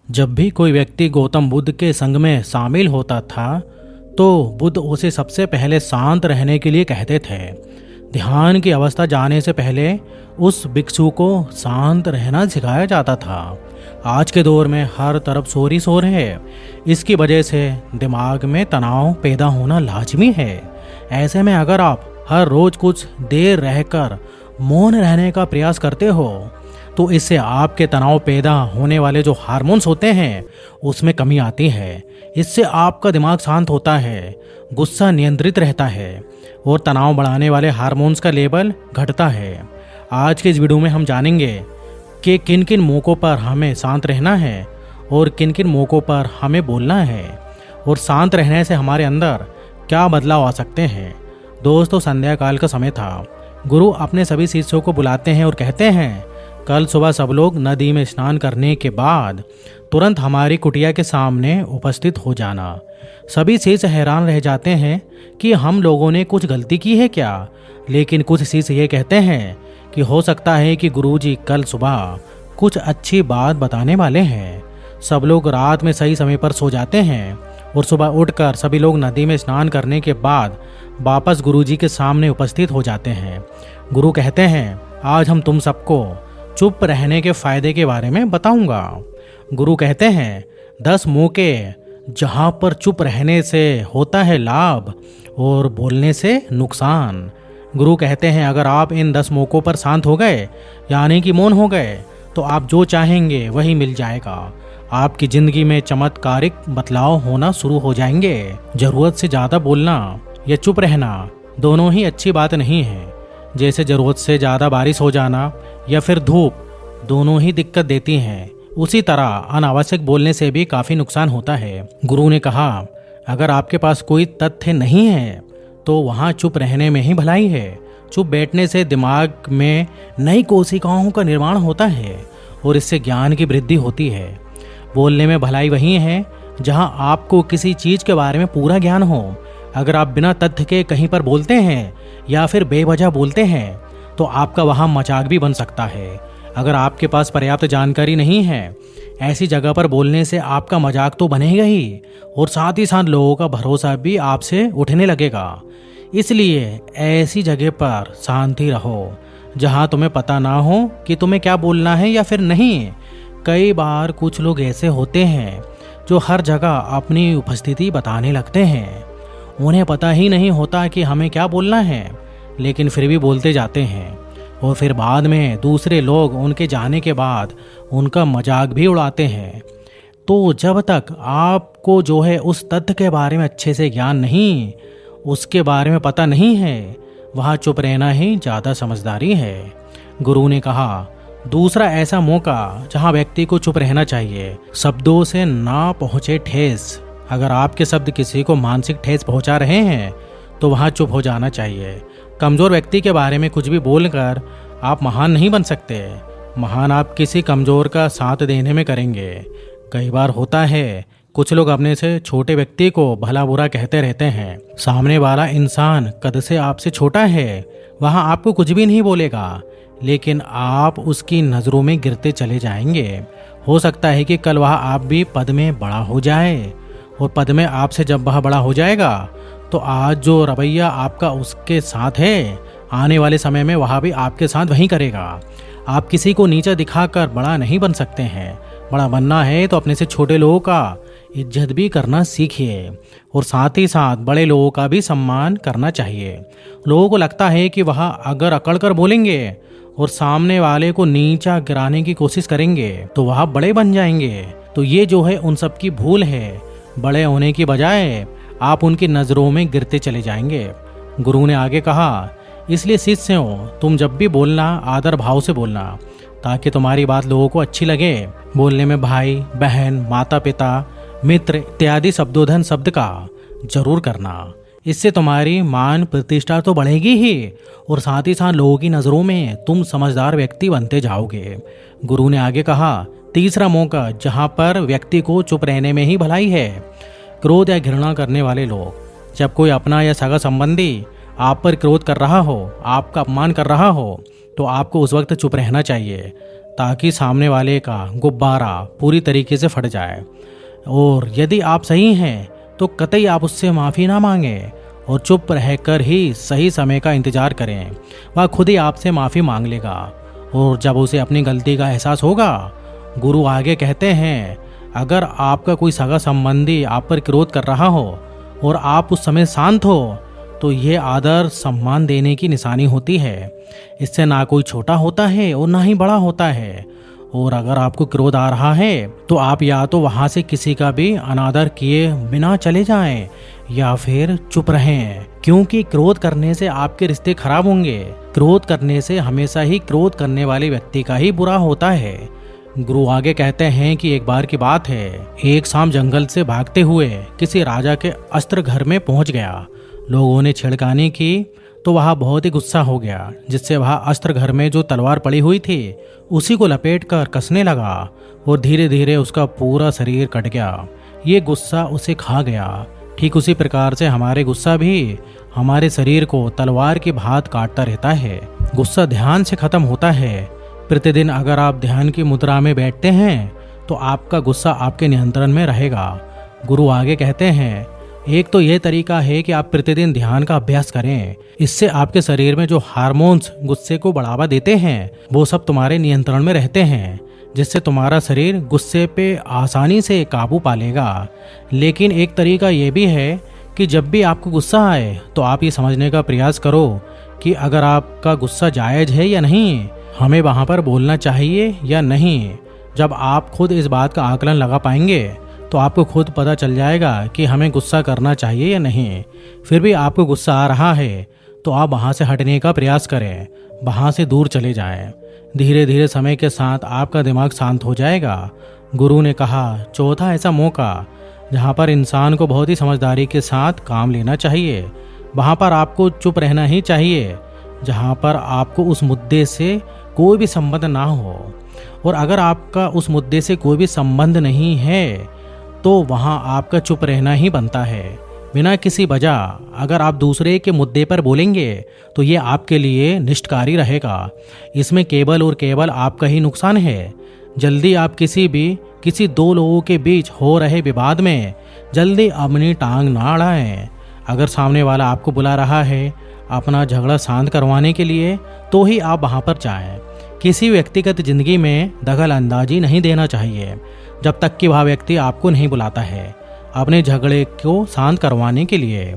जब भी कोई व्यक्ति गौतम बुद्ध के संग में शामिल होता था तो बुद्ध उसे सबसे पहले शांत रहने के लिए कहते थे। ध्यान की अवस्था जाने से पहले उस भिक्षु को शांत रहना सिखाया जाता था। आज के दौर में हर तरफ शोर ही शोर है। इसकी वजह से दिमाग में तनाव पैदा होना लाजमी है। ऐसे में अगर आप हर रोज कुछ देर रहकर मौन रहने का प्रयास करते हो तो इससे आपके तनाव पैदा होने वाले जो हार्मोन्स होते हैं उसमें कमी आती है। इससे आपका दिमाग शांत होता है, गुस्सा नियंत्रित रहता है और तनाव बढ़ाने वाले हार्मोन्स का लेवल घटता है। आज के इस वीडियो में हम जानेंगे कि किन किन मौक़ों पर हमें शांत रहना है और किन किन मौक़ों पर हमें बोलना है और शांत रहने से हमारे अंदर क्या बदलाव आ सकते हैं। दोस्तों, संध्या काल का समय था। गुरु अपने सभी शिष्यों को बुलाते हैं और कहते हैं, कल सुबह सब लोग नदी में स्नान करने के बाद तुरंत हमारी कुटिया के सामने उपस्थित हो जाना। सभी शिष्य हैरान रह जाते हैं कि हम लोगों ने कुछ गलती की है क्या, लेकिन कुछ शिष्य ये कहते हैं कि हो सकता है कि गुरुजी कल सुबह कुछ अच्छी बात बताने वाले हैं। सब लोग रात में सही समय पर सो जाते हैं और सुबह उठकर सभी लोग नदी में स्नान करने के बाद वापस गुरुजी के सामने उपस्थित हो जाते हैं। गुरु कहते हैं, आज हम तुम सबको चुप रहने के फायदे के बारे में बताऊंगा। गुरु कहते हैं, 10 मौके जहां पर चुप रहने से होता है लाभ और बोलने से नुकसान। गुरु कहते हैं, अगर आप इन 10 मौकों पर शांत हो गए यानी कि मौन हो गए तो आप जो चाहेंगे वही मिल जाएगा। आपकी जिंदगी में चमत्कारिक बदलाव होना शुरू हो जाएंगे। जरूरत से ज़्यादा बोलना या चुप रहना दोनों ही अच्छी बात नहीं है। जैसे ज़रूरत से ज़्यादा बारिश हो जाना या फिर धूप, दोनों ही दिक्कत देती हैं, उसी तरह अनावश्यक बोलने से भी काफ़ी नुकसान होता है। गुरु ने कहा, अगर आपके पास कोई तथ्य नहीं है तो वहाँ चुप रहने में ही भलाई है। चुप बैठने से दिमाग में नई कोशिकाओं का निर्माण होता है और इससे ज्ञान की वृद्धि होती है। बोलने में भलाई वही है जहाँ आपको किसी चीज़ के बारे में पूरा ज्ञान हो। अगर आप बिना तथ्य के कहीं पर बोलते हैं या फिर बेवजह बोलते हैं तो आपका वहाँ मजाक भी बन सकता है। अगर आपके पास पर्याप्त जानकारी नहीं है, ऐसी जगह पर बोलने से आपका मजाक तो बनेगा ही और साथ ही साथ लोगों का भरोसा भी आपसे उठने लगेगा। इसलिए ऐसी जगह पर शांति रहो जहाँ तुम्हें पता ना हो कि तुम्हें क्या बोलना है या फिर नहीं। कई बार कुछ लोग ऐसे होते हैं जो हर जगह अपनी उपस्थिति बताने लगते हैं। उन्हें पता ही नहीं होता कि हमें क्या बोलना है, लेकिन फिर भी बोलते जाते हैं और फिर बाद में दूसरे लोग उनके जाने के बाद उनका मजाक भी उड़ाते हैं। तो जब तक आपको जो है उस तथ्य के बारे में अच्छे से ज्ञान नहीं, उसके बारे में पता नहीं है, वहाँ चुप रहना ही ज़्यादा समझदारी है। गुरु ने कहा, दूसरा ऐसा मौका जहाँ व्यक्ति को चुप रहना चाहिए, शब्दों से ना पहुँचे ठेस। अगर आपके शब्द किसी को मानसिक ठेस पहुँचा रहे हैं तो वहाँ चुप हो जाना चाहिए। कमज़ोर व्यक्ति के बारे में कुछ भी बोलकर आप महान नहीं बन सकते। महान आप किसी कमज़ोर का साथ देने में करेंगे। कई बार होता है कुछ लोग अपने से छोटे व्यक्ति को भला बुरा कहते रहते हैं। सामने वाला इंसान कद से आपसे छोटा है, वहाँ आपको कुछ भी नहीं बोलेगा, लेकिन आप उसकी नज़रों में गिरते चले जाएंगे। हो सकता है कि कल वह आप भी पद में बड़ा हो जाए और पद में आपसे जब वह बड़ा हो जाएगा तो आज जो रवैया आपका उसके साथ है, आने वाले समय में वह भी आपके साथ वही करेगा। आप किसी को नीचा दिखाकर बड़ा नहीं बन सकते हैं। बड़ा बनना है तो अपने से छोटे लोगों का इज्जत भी करना सीखिए और साथ ही साथ बड़े लोगों का भी सम्मान करना चाहिए। लोगों को लगता है कि वह अगर अकड़ कर बोलेंगे और सामने वाले को नीचा गिराने की कोशिश करेंगे तो वह बड़े बन जाएंगे। तो ये जो है उन सब की भूल है। बड़े होने की बजाय आप उनकी नज़रों में गिरते चले जाएंगे। गुरु ने आगे कहा, इसलिए शिष्यों, तुम जब भी बोलना आदर भाव से बोलना ताकि तुम्हारी बात लोगों को अच्छी लगे। बोलने में भाई बहन, माता पिता, मित्र इत्यादि शब्दोधन शब्द का जरूर करना। इससे तुम्हारी मान प्रतिष्ठा तो बढ़ेगी ही और साथ ही साथ लोगों की नज़रों में तुम समझदार व्यक्ति बनते जाओगे। गुरु ने आगे कहा, तीसरा मौका जहाँ पर व्यक्ति को चुप रहने में ही भलाई है, क्रोध या घृणा करने वाले लोग। जब कोई अपना या सगा संबंधी आप पर क्रोध कर रहा हो, आपका अपमान कर रहा हो, तो आपको उस वक्त चुप रहना चाहिए ताकि सामने वाले का गुब्बारा पूरी तरीके से फट जाए। और यदि आप सही हैं तो कतई आप उससे माफ़ी ना मांगें और चुप रहकर ही सही समय का इंतज़ार करें। वह खुद ही आपसे माफ़ी मांग लेगा और जब उसे अपनी गलती का एहसास होगा, गुरु आगे कहते हैं, अगर आपका कोई सगा संबंधी आप पर क्रोध कर रहा हो और आप उस समय शांत हो तो ये आदर सम्मान देने की निशानी होती है। इससे ना कोई छोटा होता है और ना ही बड़ा होता है। और अगर आपको क्रोध आ रहा है तो आप या तो वहाँ से किसी का भी अनादर किए बिना चले जाएं या फिर चुप रहें, क्योंकि क्रोध करने से आपके रिश्ते खराब होंगे। क्रोध करने से हमेशा ही क्रोध करने वाले व्यक्ति का ही बुरा होता है। गुरु आगे कहते हैं कि एक बार की बात है, एक शाम जंगल से भागते हुए किसी राजा के अस्त्र घर में पहुंच गया। लोगों ने छिड़कानी की तो वह बहुत ही गुस्सा हो गया, जिससे वह अस्त्र घर में जो तलवार पड़ी हुई थी उसी को लपेटकर कसने लगा और धीरे धीरे उसका पूरा शरीर कट गया। ये गुस्सा उसे खा गया। ठीक उसी प्रकार से हमारे गुस्सा भी हमारे शरीर को तलवार की भांति काटता रहता है। गुस्सा ध्यान से खत्म होता है। प्रतिदिन अगर आप ध्यान की मुद्रा में बैठते हैं तो आपका गुस्सा आपके नियंत्रण में रहेगा। गुरु आगे कहते हैं, एक तो यह तरीका है कि आप प्रतिदिन ध्यान का अभ्यास करें। इससे आपके शरीर में जो हार्मोन्स गुस्से को बढ़ावा देते हैं वो सब तुम्हारे नियंत्रण में रहते हैं, जिससे तुम्हारा शरीर गुस्से पे आसानी से काबू पा लेगा। लेकिन एक तरीका ये भी है कि जब भी आपको गुस्सा आए तो आप ये समझने का प्रयास करो कि अगर आपका गुस्सा जायज़ है या नहीं, हमें वहाँ पर बोलना चाहिए या नहीं। जब आप खुद इस बात का आकलन लगा पाएंगे तो आपको खुद पता चल जाएगा कि हमें गुस्सा करना चाहिए या नहीं। फिर भी आपको गुस्सा आ रहा है तो आप वहाँ से हटने का प्रयास करें, वहाँ से दूर चले जाएं। धीरे धीरे समय के साथ आपका दिमाग शांत हो जाएगा। गुरु ने कहा, चौथा ऐसा मौका जहाँ पर इंसान को बहुत ही समझदारी के साथ काम लेना चाहिए, वहाँ पर आपको चुप रहना ही चाहिए, जहाँ पर आपको उस मुद्दे से कोई भी संबंध ना हो। और अगर आपका उस मुद्दे से कोई भी संबंध नहीं है तो वहाँ आपका चुप रहना ही बनता है, बिना किसी वजह। अगर आप दूसरे के मुद्दे पर बोलेंगे तो ये आपके लिए निष्कारी रहेगा। इसमें केवल और केवल आपका ही नुकसान है। जल्दी आप किसी दो लोगों के बीच हो रहे विवाद में जल्दी अपनी टांग ना अड़ाएं। अगर सामने वाला आपको बुला रहा है अपना झगड़ा शांत करवाने के लिए तो ही आप वहाँ पर जाएं। किसी व्यक्तिगत जिंदगी में दखल अंदाजी नहीं देना चाहिए जब तक कि वह व्यक्ति आपको नहीं बुलाता है अपने झगड़े को शांत करवाने के लिए।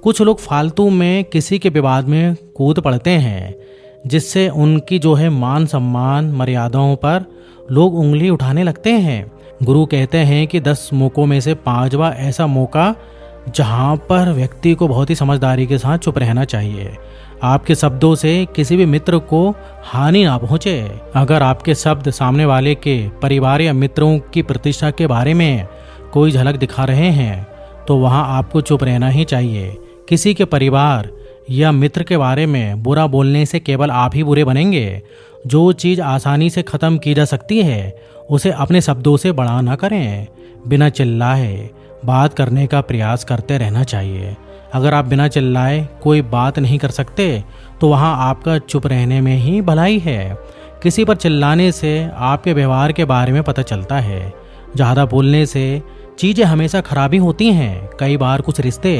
कुछ लोग फालतू में किसी के विवाद में कूद पड़ते हैं, जिससे उनकी जो है मान सम्मान मर्यादाओं पर लोग उंगली उठाने लगते हैं। गुरु कहते हैं कि 10 मौक़ों में से 5वां ऐसा मौका जहाँ पर व्यक्ति को बहुत ही समझदारी के साथ चुप रहना चाहिए। आपके शब्दों से किसी भी मित्र को हानि ना पहुँचे। अगर आपके शब्द सामने वाले के परिवार या मित्रों की प्रतिष्ठा के बारे में कोई झलक दिखा रहे हैं तो वहाँ आपको चुप रहना ही चाहिए। किसी के परिवार या मित्र के बारे में बुरा बोलने से केवल आप ही बुरे बनेंगे। जो चीज़ आसानी से ख़त्म की जा सकती है उसे अपने शब्दों से बड़ा ना करें। बिना चिल्लाए बात करने का प्रयास करते रहना चाहिए। अगर आप बिना चिल्लाए कोई बात नहीं कर सकते तो वहाँ आपका चुप रहने में ही भलाई है। किसी पर चिल्लाने से आपके व्यवहार के बारे में पता चलता है। ज़्यादा बोलने से चीज़ें हमेशा खराबी होती हैं। कई बार कुछ रिश्ते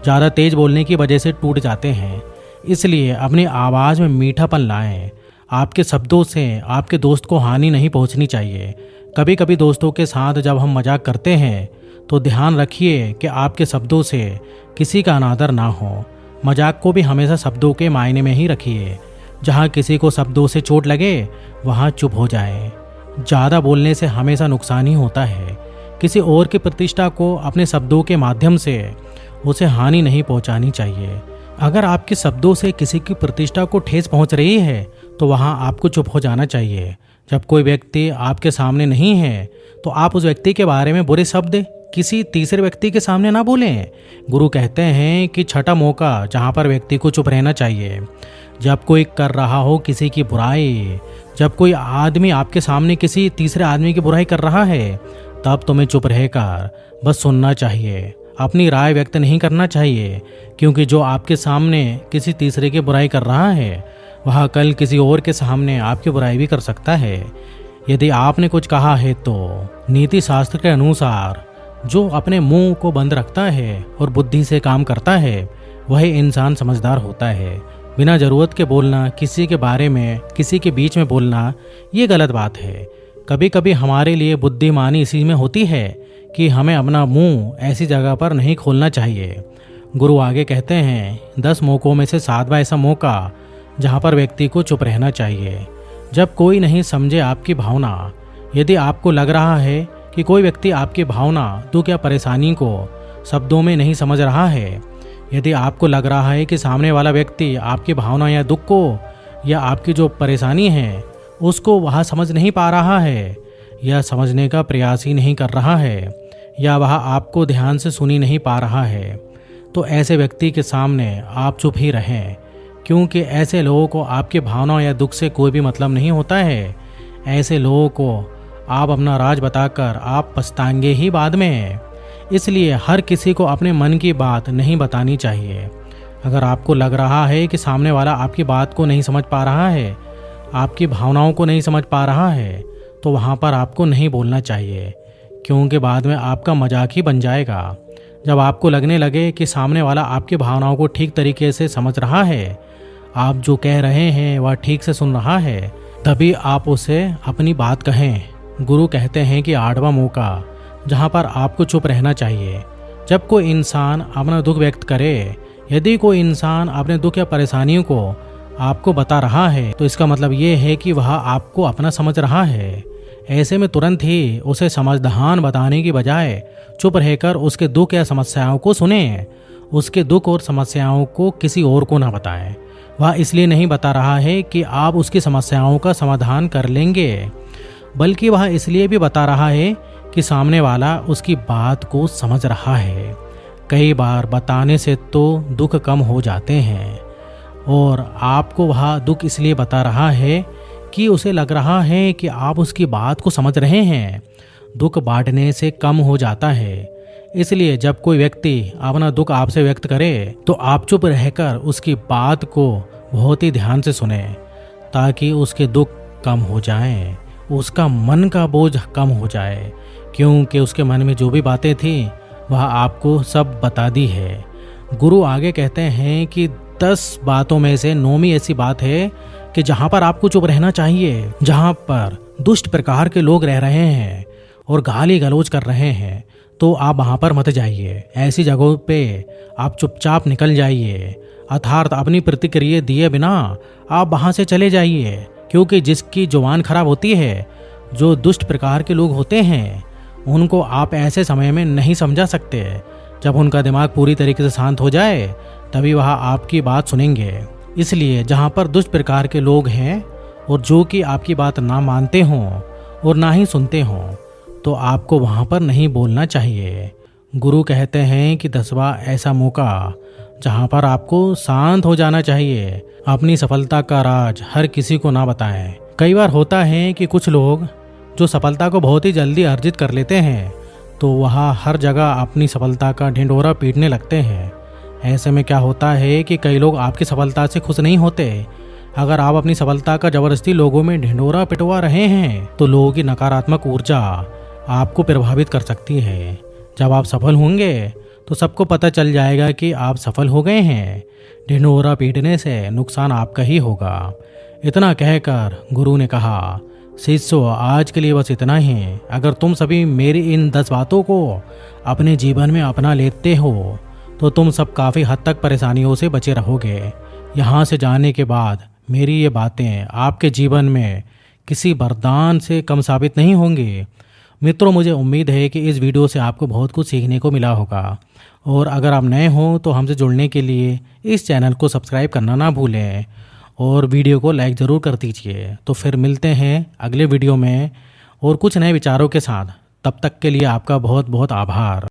ज़्यादा तेज़ बोलने की वजह से टूट जाते हैं। इसलिए अपनी आवाज़ में मीठापन लाएं। आपके शब्दों से आपके दोस्त को हानि नहीं पहुंचनी चाहिए। कभी कभी दोस्तों के साथ जब हम मजाक करते हैं तो ध्यान रखिए कि आपके शब्दों से किसी का अनादर ना हो। मजाक को भी हमेशा शब्दों के मायने में ही रखिए। जहाँ किसी को शब्दों से चोट लगे वहाँ चुप हो जाए। ज़्यादा बोलने से हमेशा नुकसान ही होता है। किसी और की प्रतिष्ठा को अपने शब्दों के माध्यम से उसे हानि नहीं पहुँचानी चाहिए। अगर आपके शब्दों से किसी की प्रतिष्ठा को ठेस पहुँच रही है तो वहाँ आपको चुप हो जाना चाहिए। जब कोई व्यक्ति आपके सामने नहीं है तो आप उस व्यक्ति के बारे में बुरे शब्द किसी तीसरे व्यक्ति के सामने ना बोलें। गुरु कहते हैं कि छठा मौका जहाँ पर व्यक्ति को चुप रहना चाहिए, जब कोई कर रहा हो किसी की बुराई। जब कोई आदमी आपके सामने किसी तीसरे आदमी की बुराई कर रहा है तब तुम्हें चुप रहकर बस सुनना चाहिए। अपनी राय व्यक्त नहीं करना चाहिए, क्योंकि जो आपके सामने किसी तीसरे की बुराई कर रहा है वह कल किसी और के सामने आपकी बुराई भी कर सकता है। यदि आपने कुछ कहा है तो नीति शास्त्र के अनुसार जो अपने मुंह को बंद रखता है और बुद्धि से काम करता है वही इंसान समझदार होता है। बिना ज़रूरत के बोलना, किसी के बारे में किसी के बीच में बोलना, ये गलत बात है। कभी कभी हमारे लिए बुद्धिमानी इसी में होती है कि हमें अपना मुंह ऐसी जगह पर नहीं खोलना चाहिए। गुरु आगे कहते हैं 10 मौक़ों में से 7वां ऐसा मौका जहाँ पर व्यक्ति को चुप रहना चाहिए। जब कोई नहीं समझे आपकी भावना, यदि आपको लग रहा है कि कोई व्यक्ति आपकी भावना, दुख या परेशानी को शब्दों में नहीं समझ रहा है, यदि आपको लग रहा है कि सामने वाला व्यक्ति आपकी भावना या दुख को या आपकी जो परेशानी है उसको वह समझ नहीं पा रहा है या समझने का प्रयास ही नहीं कर रहा है या वह आपको ध्यान से सुनी नहीं पा रहा है, तो ऐसे व्यक्ति के सामने आप चुप ही रहें, क्योंकि ऐसे लोगों को आपकी भावना या दुख से कोई भी मतलब नहीं होता है। ऐसे लोगों को आप अपना राज बताकर आप पछताएंगे ही बाद में। इसलिए हर किसी को अपने मन की बात नहीं बतानी चाहिए। अगर आपको लग रहा है कि सामने वाला आपकी बात को नहीं समझ पा रहा है, आपकी भावनाओं को नहीं समझ पा रहा है, तो वहाँ पर आपको नहीं बोलना चाहिए, क्योंकि बाद में आपका मजाक ही बन जाएगा। जब आपको लगने लगे कि सामने वाला आपकी भावनाओं को ठीक तरीके से समझ रहा है, आप जो कह रहे हैं वह ठीक से सुन रहा है, तभी आप उसे अपनी बात कहें। गुरु कहते हैं कि 8वां मौका जहाँ पर आपको चुप रहना चाहिए। जब कोई इंसान अपना दुख व्यक्त करे, यदि कोई इंसान अपने दुख या परेशानियों को आपको बता रहा है, तो इसका मतलब ये है कि वह आपको अपना समझ रहा है। ऐसे में तुरंत ही उसे समाधान बताने की बजाय चुप रहकर उसके दुख या समस्याओं को सुने। उसके दुख और समस्याओं को किसी और को ना बताएं। वह इसलिए नहीं बता रहा है कि आप उसकी समस्याओं का समाधान कर लेंगे, बल्कि वह इसलिए भी बता रहा है कि सामने वाला उसकी बात को समझ रहा है। कई बार बताने से तो दुख कम हो जाते हैं, और आपको वह दुख इसलिए बता रहा है कि उसे लग रहा है कि आप उसकी बात को समझ रहे हैं। दुख बांटने से कम हो जाता है। इसलिए जब कोई व्यक्ति अपना दुख आपसे व्यक्त करे, तो आप चुप रहकर उसकी बात को बहुत ही ध्यान से सुने, ताकि उसके दुख कम हो जाएं, उसका मन का बोझ कम हो जाए, क्योंकि उसके मन में जो भी बातें थी वह आपको सब बता दी है। गुरु आगे कहते हैं कि 10 बातों में से 9वीं ऐसी बात है कि जहाँ पर आपको चुप रहना चाहिए। जहाँ पर दुष्ट प्रकार के लोग रह रहे हैं और गाली गलौज कर रहे हैं, तो आप वहाँ पर मत जाइए। ऐसी जगहों पे आप चुपचाप निकल जाइए, अर्थात अपनी प्रतिक्रिया दिए बिना आप वहाँ से चले जाइए, क्योंकि जिसकी जुबान खराब होती है, जो दुष्ट प्रकार के लोग होते हैं, उनको आप ऐसे समय में नहीं समझा सकते। जब उनका दिमाग पूरी तरीके से शांत हो जाए, तभी वह आपकी बात सुनेंगे। इसलिए जहाँ पर दुष्ट प्रकार के लोग हैं और जो कि आपकी बात ना मानते हों और ना ही सुनते हों, तो आपको वहाँ पर नहीं बोलना चाहिए। गुरु कहते हैं कि 10वां ऐसा मौका जहाँ पर आपको शांत हो जाना चाहिए। अपनी सफलता का राज हर किसी को ना बताएं। कई बार होता है कि कुछ लोग जो सफलता को बहुत ही जल्दी अर्जित कर लेते हैं, तो वह हर जगह अपनी सफलता का ढिंढोरा पीटने लगते हैं। ऐसे में क्या होता है कि कई लोग आपकी सफलता से खुश नहीं होते। अगर आप अपनी सफलता का जबरदस्ती लोगों में ढिंढोरा पिटवा रहे हैं, तो लोगों की नकारात्मक ऊर्जा आपको प्रभावित कर सकती है। जब आप सफल होंगे तो सबको पता चल जाएगा कि आप सफल हो गए हैं। ढिंढोरा पीटने से नुकसान आपका ही होगा। इतना कहकर गुरु ने कहा, शिष्यों, आज के लिए बस इतना ही। अगर तुम सभी मेरी इन 10 बातों को अपने जीवन में अपना लेते हो, तो तुम सब काफ़ी हद तक परेशानियों से बचे रहोगे। यहाँ से जाने के बाद मेरी ये बातें आपके जीवन में किसी वरदान से कम साबित नहीं होंगी। मित्रों, मुझे उम्मीद है कि इस वीडियो से आपको बहुत कुछ सीखने को मिला होगा, और अगर आप नए हो तो हमसे जुड़ने के लिए इस चैनल को सब्सक्राइब करना ना भूलें और वीडियो को लाइक ज़रूर कर दीजिए। तो फिर मिलते हैं अगले वीडियो में और कुछ नए विचारों के साथ। तब तक के लिए आपका बहुत बहुत आभार।